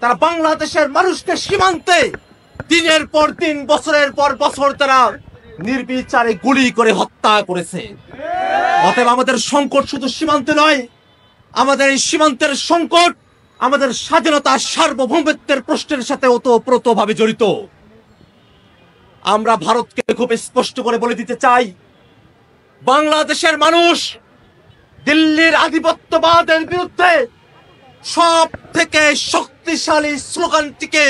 তারা বাংলাদেশের মানুষকে সীমান্তে দিনের পর দিন বছরের পর বছর তারা নির্বিচারে গুলি করে হত্যা করেছে। অতএব আমাদের সংকট শুধু সীমান্তে নয়, আমাদের এই সীমান্তের সংকট আমাদের স্বাধীনতা সার্বভৌমত্বের প্রশ্নের সাথে ওতপ্রোতভাবে জড়িত। আমরা ভারতকে খুব স্পষ্ট করে বলে দিতে চাই, বাংলাদেশের মানুষ দিল্লির আধিপত্যবাদের বিরুদ্ধে সব থেকে শক্তিশালী স্লোগানটিকে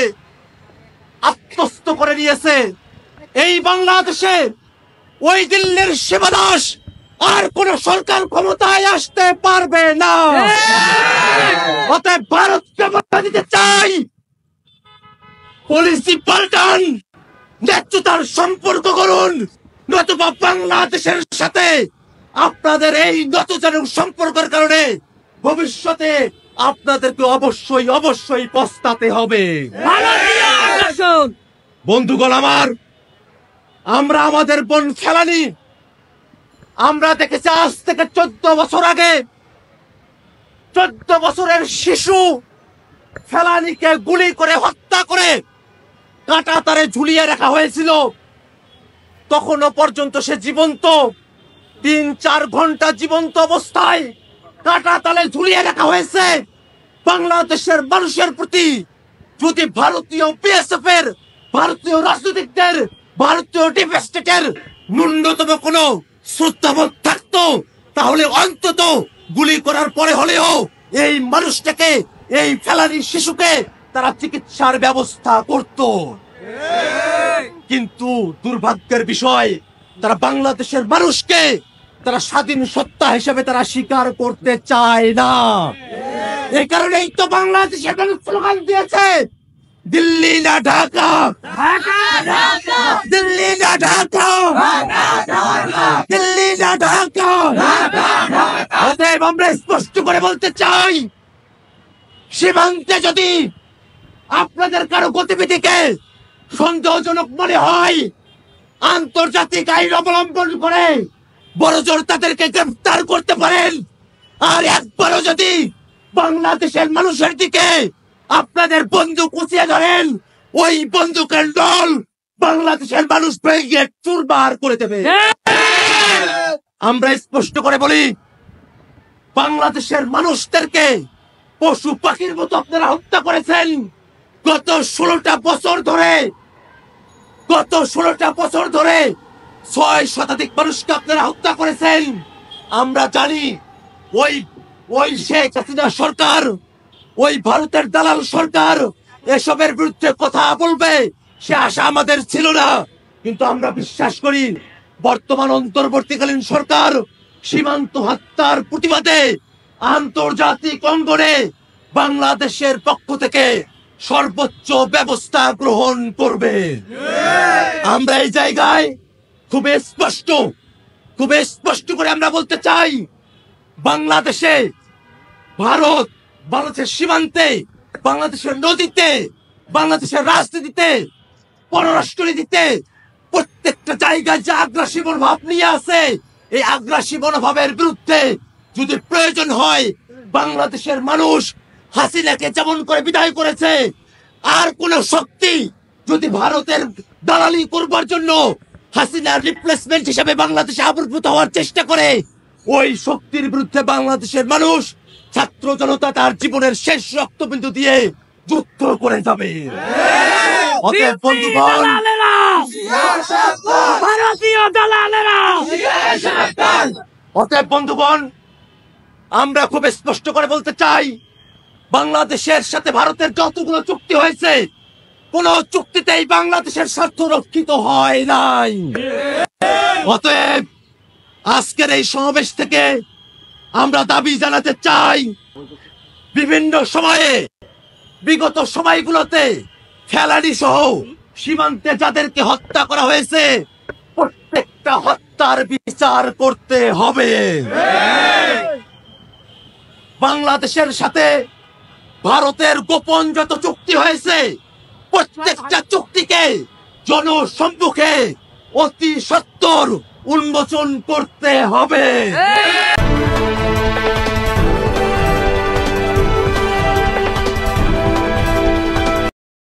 আত্মস্থ করে নিয়েছে। এই বাংলাদেশে ওই দিল্লির শিবদাস আর কোন সরকার ক্ষমতায় আসতে পারবে না। অতএব ভারতকে বলে দিতে চাই, পলিসি পাল্টান, ন্যায্যতার সম্পর্ক করুন, নতুবা বাংলাদেশের সাথে আপনাদের এই নতজানুক সম্পর্কের কারণে ভবিষ্যতে আপনাদেরকে অবশ্যই অবশ্যই পস্তাতে হবে। বন্ধুগণ আমার, আমরা আমাদের বোন ফেলানি আমরা দেখেছি আজ থেকে 14 বছর আগে 14 বছরের শিশু ফেলানিকে গুলি করে হত্যা করে কাঁটা তারে ঝুলিয়ে রাখা হয়েছিল। তখনও পর্যন্ত সে জীবন্ত, 3-4 ঘন্টা জীবন্ত অবস্থায় কাঁটা তালে ঝুলিয়ে রাখা হয়েছে। বাংলাদেশের মানুষের প্রতি যদি ভারতীয় বিএসএফ এর, ভারতীয় রাজনীতিকদের, ভারতীয় ডিপ স্টেটের ন্যূনতম কোন শ্রদ্ধাবোধ থাকতো, তাহলে অন্তত গুলি করার পরে হলেও এই মানুষটাকে, এই ফেলানি শিশুকে তারা চিকিৎসার ব্যবস্থা করত। কিন্তু দুর্ভাগ্যের বিষয়, তারা বাংলাদেশের মানুষকে তারা স্বাধীন সত্তা হিসেবে তারা স্বীকার করতে চায় না। এই কারণেই তো বাংলাদেশের মানুষ স্লোগান দিয়েছে, দিল্লি না ঢাকা, দিল্লি না ঢাকা, দিল্লি না ঢাকা। অতএব আমরা স্পষ্ট করে বলতে চাই, সীমান্তে যদি আপনাদের কারো গতিবিধিকে সন্দেহজনক মনে হয়, আন্তর্জাতিক আইন অবলম্বন করে বড়জোর তাদেরকে গ্রেফতার করতে পারেন। আর একবারও যদি বাংলাদেশের মানুষের দিকে আপনাদের বন্দুক উঁচিয়ে ধরেন, ওই বন্দুকের দল বাংলাদেশের মানুষ ভেঙে চুরমার করে দেবে। আমরা স্পষ্ট করে বলি, বাংলাদেশের মানুষদেরকে পশু পাখির মতো আপনারা হত্যা করেছেন। গত 16টা বছর ধরে 6 শতাধিক মানুষকে আপনারা হত্যা করেছেন। আমরা জানি ওই শেখ হাসিনা সরকার, ওই ভারতের দালাল সরকার এসবের বিরুদ্ধে কথা বলবে সে আশা আমাদের ছিল না। কিন্তু আমরা বিশ্বাস করি, বর্তমান অন্তর্বর্তীকালীন সরকার সীমান্ত হত্যার প্রতিবাদে আন্তর্জাতিক অঙ্গনে বাংলাদেশের পক্ষ থেকে সর্বোচ্চ ব্যবস্থা গ্রহণ করবে। আমরা এই জায়গায় খুব স্পষ্ট করে আমরা বলতে চাই, বাংলাদেশে বাংলাদেশের সীমান্তে, বাংলাদেশের নদীতে, বাংলাদেশের রাজনীতিতে, পররাষ্ট্রনীতিতে প্রত্যেকটা জায়গায় যে আগ্রাসী মনোভাব নিয়ে আছে, এই আগ্রাসী মনোভাবের বিরুদ্ধে যদি প্রয়োজন হয়, বাংলাদেশের মানুষ হাসিনাকে যেমন করে বিদায় করেছে, আর কোন শক্তি যদি ভারতের দালালি করবার জন্য হাসিনার রিপ্লেসমেন্ট হিসেবে বাংলাদেশে আবির্ভূত হওয়ার চেষ্টা করে, ওই শক্তির বিরুদ্ধে বাংলাদেশের মানুষ, ছাত্র জনতা তার জীবনের শেষ রক্তবিন্দু দিয়ে যুদ্ধ করে যাবে। অতএব বন্ধুগণ, আমরা খুব স্পষ্ট করে বলতে চাই, বাংলাদেশের সাথে ভারতের যতগুলো চুক্তি হয়েছে, কোন চুক্তিতেই বাংলাদেশের স্বার্থ রক্ষিত হয় নাই। অতএব আজকের এই সমাবেশ থেকে আমরা দাবি জানাতে চাই, বিভিন্ন সময়ে, বিগত সময়গুলোতে ফেলানি সহ সীমান্তে যাদেরকে হত্যা করা হয়েছে, প্রত্যেকটা হত্যার বিচার করতে হবে। বাংলাদেশের সাথে ভারতের গোপন যত চুক্তি হয়েছে, প্রত্যেকটা চুক্তিকে জনসম্মুখে অতি সত্বর উন্মোচন করতে হবে।